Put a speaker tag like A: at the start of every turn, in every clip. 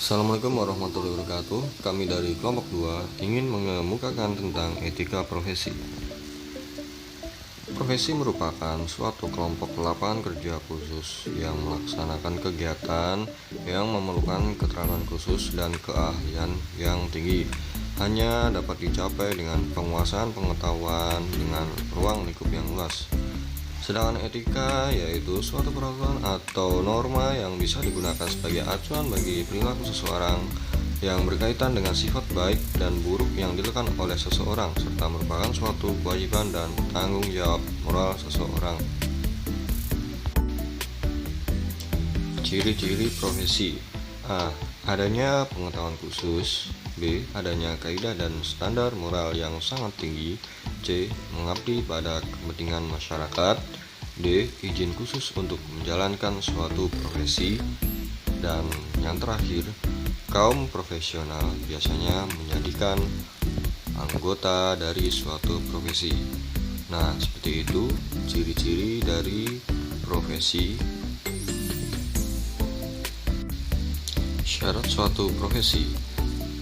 A: Assalamualaikum warahmatullahi wabarakatuh. Kami dari kelompok 2 ingin mengemukakan tentang etika profesi. Profesi merupakan suatu kelompok lapangan kerja khusus yang melaksanakan kegiatan yang memerlukan keterampilan khusus dan keahlian yang tinggi. Hanya dapat dicapai dengan penguasaan pengetahuan dengan ruang lingkup yang luas. Sedangkan etika yaitu suatu peraturan atau norma yang bisa digunakan sebagai acuan bagi perilaku seseorang yang berkaitan dengan sifat baik dan buruk yang dilakukan oleh seseorang, serta merupakan suatu kewajiban dan tanggung jawab moral seseorang. Ciri-ciri profesi: A. Adanya pengetahuan khusus. B. Adanya kaidah dan standar moral yang sangat tinggi. C. Mengabdi pada kepentingan masyarakat. D. Izin khusus untuk menjalankan suatu profesi. Dan yang terakhir, kaum profesional biasanya menjadikan anggota dari suatu profesi. Nah, seperti itu ciri-ciri dari profesi. Syarat suatu profesi: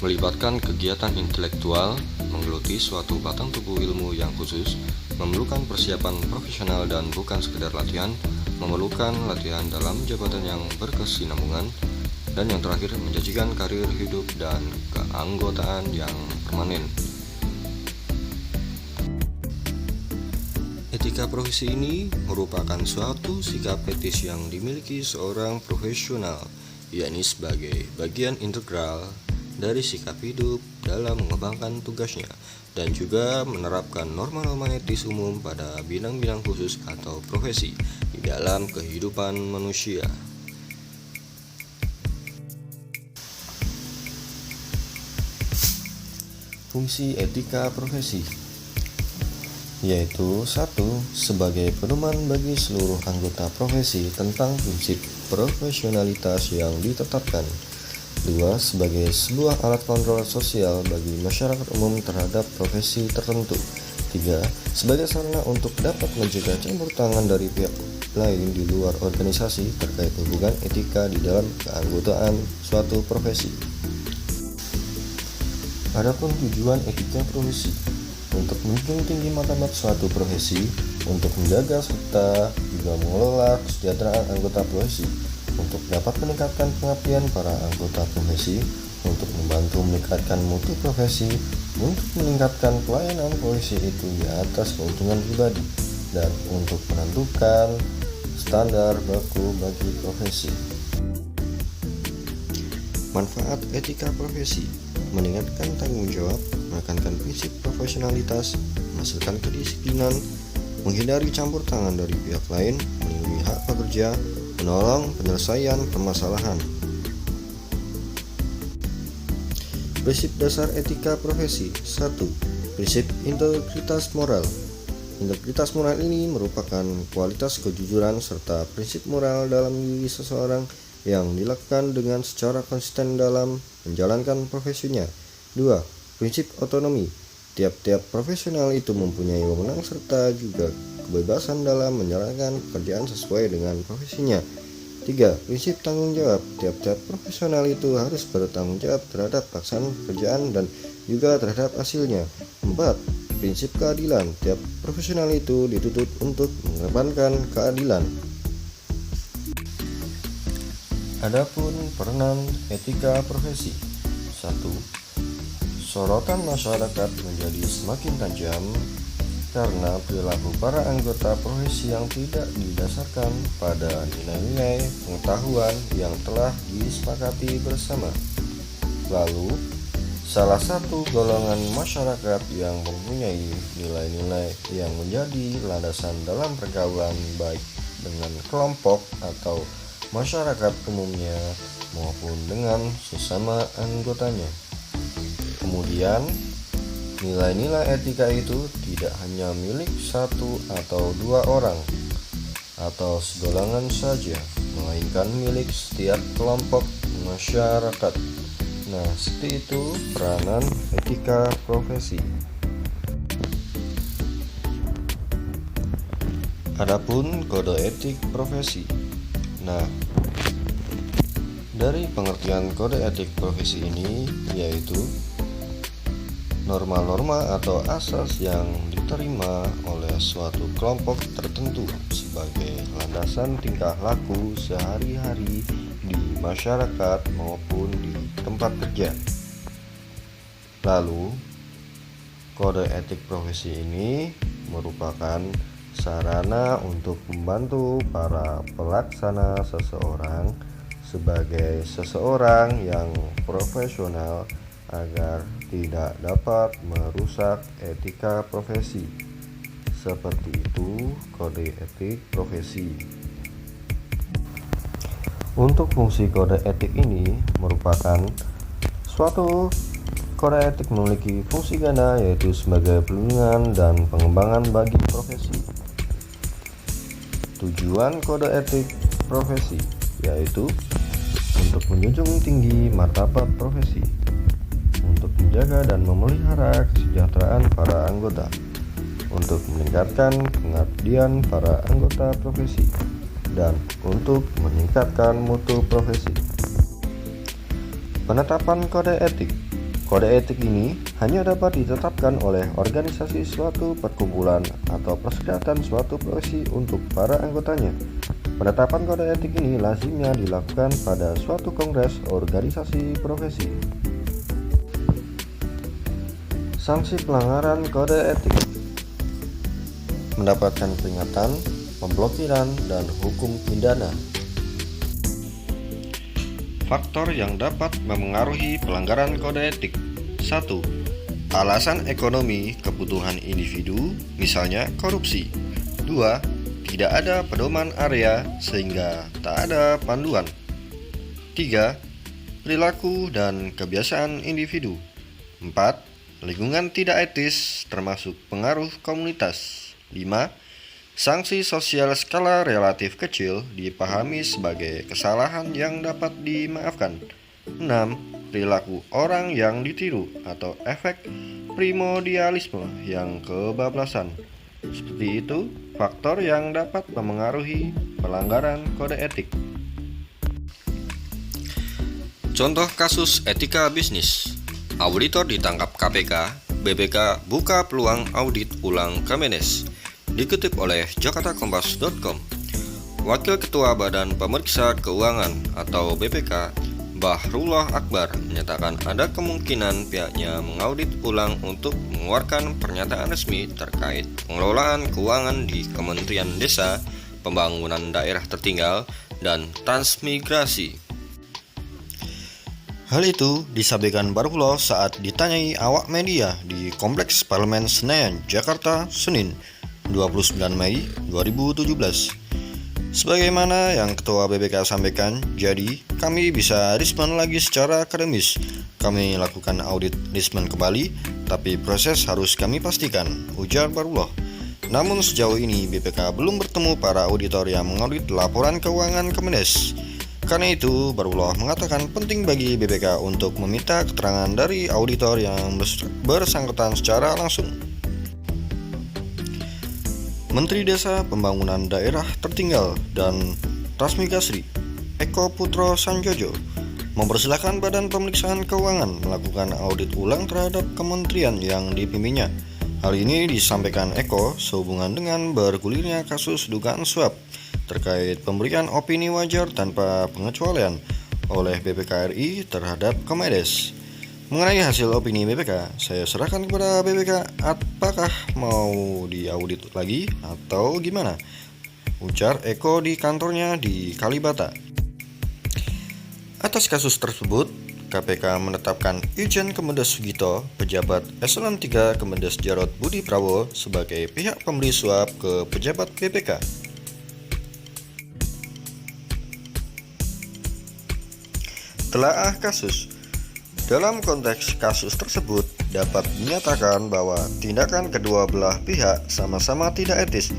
A: melibatkan kegiatan intelektual, menggeluti suatu batang tubuh ilmu yang khusus, memerlukan persiapan profesional dan bukan sekedar latihan, memerlukan latihan dalam jabatan yang berkesinambungan, dan yang terakhir menjanjikan karir hidup dan keanggotaan yang permanen. Etika profesi ini merupakan suatu sikap etis yang dimiliki seorang profesional, yakni sebagai bagian integral dari sikap hidup dalam mengembangkan tugasnya dan juga menerapkan norma-norma etis umum pada bidang-bidang khusus atau profesi di dalam kehidupan manusia. Fungsi etika profesi yaitu 1. Sebagai pedoman bagi seluruh anggota profesi tentang prinsip profesionalitas yang ditetapkan. 2. Sebagai sebuah alat kontrol sosial bagi masyarakat umum terhadap profesi tertentu. 3. Sebagai sarana untuk dapat mencegah campur tangan dari pihak lain di luar organisasi terkait hubungan etika di dalam keanggotaan suatu profesi. Adapun tujuan etika profesi: untuk menjunjung tinggi martabat suatu profesi, untuk menjaga serta juga mengelola kesejahteraan anggota profesi, untuk dapat meningkatkan pengabdian para anggota profesi, untuk membantu meningkatkan mutu profesi, untuk meningkatkan pelayanan profesi itu di atas keuntungan pribadi, dan untuk menentukan standar baku bagi profesi. Manfaat etika profesi: meningkatkan tanggung jawab, menekankan prinsip profesionalitas, menghasilkan kedisiplinan, menghindari campur tangan dari pihak lain, melindungi hak pekerja, menolong penyelesaian permasalahan. Prinsip dasar etika profesi: 1. Prinsip integritas moral. Integritas moral ini merupakan kualitas kejujuran serta prinsip moral dalam diri seseorang yang dilakukan dengan secara konsisten dalam menjalankan profesinya. 2. Prinsip otonomi. Tiap-tiap profesional itu mempunyai wewenang serta juga kebebasan dalam menjalankan pekerjaan sesuai dengan profesinya. 3. Prinsip tanggung jawab. Tiap-tiap profesional itu harus bertanggung jawab terhadap pelaksanaan pekerjaan dan juga terhadap hasilnya. 4. Prinsip keadilan. Tiap profesional itu dituntut untuk mengedepankan keadilan. Adapun peranan etika profesi: 1. Sorotan masyarakat menjadi semakin tajam karena perilaku para anggota profesi yang tidak didasarkan pada nilai-nilai pengetahuan yang telah disepakati bersama. Lalu, salah satu golongan masyarakat yang mempunyai nilai-nilai yang menjadi landasan dalam pergaulan baik dengan kelompok atau masyarakat umumnya maupun dengan sesama anggotanya. Kemudian, nilai-nilai etika itu tidak hanya milik satu atau dua orang atau segolongan saja, melainkan milik setiap kelompok masyarakat. Nah, seperti itu peranan etika profesi. Adapun kode etik profesi. Nah, Dari pengertian kode etik profesi ini, yaitu norma-norma atau asas yang diterima oleh suatu kelompok tertentu sebagai landasan tingkah laku sehari-hari di masyarakat maupun di tempat kerja. Lalu, kode etik profesi ini merupakan sarana untuk membantu para pelaksana seseorang sebagai seseorang yang profesional agar tidak dapat merusak etika profesi. Seperti itu kode etik profesi. Untuk fungsi kode etik ini merupakan suatu kode etik memiliki fungsi ganda, yaitu sebagai perlindungan dan pengembangan bagi profesi. Tujuan kode etik profesi yaitu untuk menjunjung tinggi martabat profesi, untuk menjaga dan memelihara kesejahteraan para anggota, untuk meningkatkan pengabdian para anggota profesi, dan untuk meningkatkan mutu profesi. Penetapan kode etik. Kode etik ini hanya dapat ditetapkan oleh organisasi suatu perkumpulan atau perserikatan suatu profesi untuk para anggotanya. Penetapan kode etik ini lazimnya dilakukan pada suatu kongres organisasi profesi. Sanksi pelanggaran kode etik: mendapatkan peringatan, pemblokiran, dan hukum pidana. Faktor yang dapat memengaruhi pelanggaran kode etik. 1. Alasan ekonomi kebutuhan individu, misalnya korupsi. 2. Tidak ada pedoman area sehingga tak ada panduan. 3. Perilaku dan kebiasaan individu. 4. Lingkungan tidak etis termasuk pengaruh komunitas. 5. Sanksi sosial skala relatif kecil dipahami sebagai kesalahan yang dapat dimaafkan. 6. Perilaku orang yang ditiru atau efek primordialisme yang kebablasan. Seperti itu faktor yang dapat memengaruhi pelanggaran kode etik. Contoh kasus etika bisnis. Auditor ditangkap KPK, BPK buka peluang audit ulang Kemenes. Dikutip oleh jakartakompas.com. Wakil Ketua Badan Pemeriksa Keuangan atau BPK, Bahrullah Akbar, menyatakan ada kemungkinan pihaknya mengaudit ulang untuk mengeluarkan pernyataan resmi terkait pengelolaan keuangan di Kementerian Desa, Pembangunan Daerah Tertinggal, dan Transmigrasi. Hal itu disampaikan Bahrullah saat ditanyai awak media di Kompleks Parlemen Senayan, Jakarta, Senin, 29 Mei 2017. Sebagaimana yang Ketua BPK sampaikan, jadi kami bisa rismen lagi secara akademis. Kami lakukan audit rismen kembali, tapi proses harus kami pastikan, ujar Bahrullah. Namun sejauh ini BPK belum bertemu para auditor yang mengaudit laporan keuangan Kemenes. Karena itu, Bahrullah mengatakan penting bagi BPK untuk meminta keterangan dari auditor yang bersangkutan secara langsung. Menteri Desa, Pembangunan Daerah Tertinggal, dan Transmigrasi, Eko Putro Sanjojo, mempersilahkan Badan Pemeriksaan Keuangan melakukan audit ulang terhadap kementerian yang dipimpinnya. Hal ini disampaikan Eko sehubungan dengan bergulirnya kasus dugaan suap terkait pemberian opini wajar tanpa pengecualian oleh BPK RI terhadap Kemedes. Mengenai hasil opini BPK, saya serahkan kepada BPK apakah mau diaudit lagi atau gimana, ujar Eko di kantornya di Kalibata. Atas kasus tersebut, KPK menetapkan Irjen Kemendes Sugito, pejabat Eselon 3 Kemendes Jarod Budi Prabowo, sebagai pihak pemberi suap ke pejabat BPK. Telaah kasus. Dalam konteks kasus tersebut, dapat dinyatakan bahwa tindakan kedua belah pihak sama-sama tidak etis,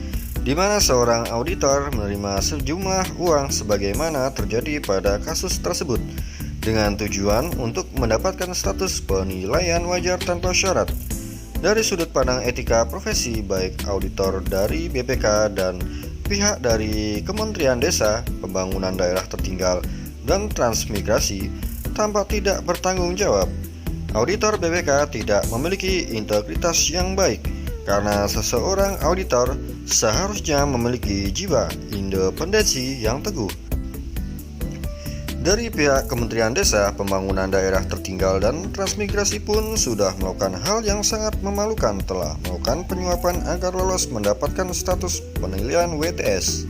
A: di mana seorang auditor menerima sejumlah uang sebagaimana terjadi pada kasus tersebut, dengan tujuan untuk mendapatkan status penilaian wajar tanpa syarat. Dari sudut pandang etika profesi, baik auditor dari BPK dan pihak dari Kementerian Desa, Pembangunan Daerah Tertinggal, dan transmigrasi tanpa tidak bertanggung jawab. Auditor BPK tidak memiliki integritas yang baik karena seseorang auditor seharusnya memiliki jiwa independensi yang teguh. Dari pihak Kementerian Desa, Pembangunan Daerah Tertinggal dan Transmigrasi pun sudah melakukan hal yang sangat memalukan, telah melakukan penyuapan agar lolos mendapatkan status penilaian WTS.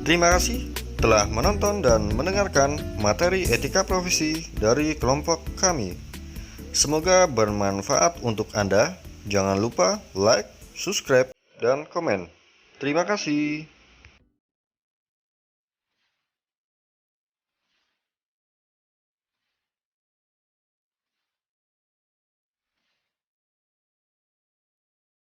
A: Terima kasih telah menonton dan mendengarkan materi etika profesi dari kelompok kami. Semoga bermanfaat untuk Anda. Jangan lupa like, subscribe, dan komen. Terima kasih.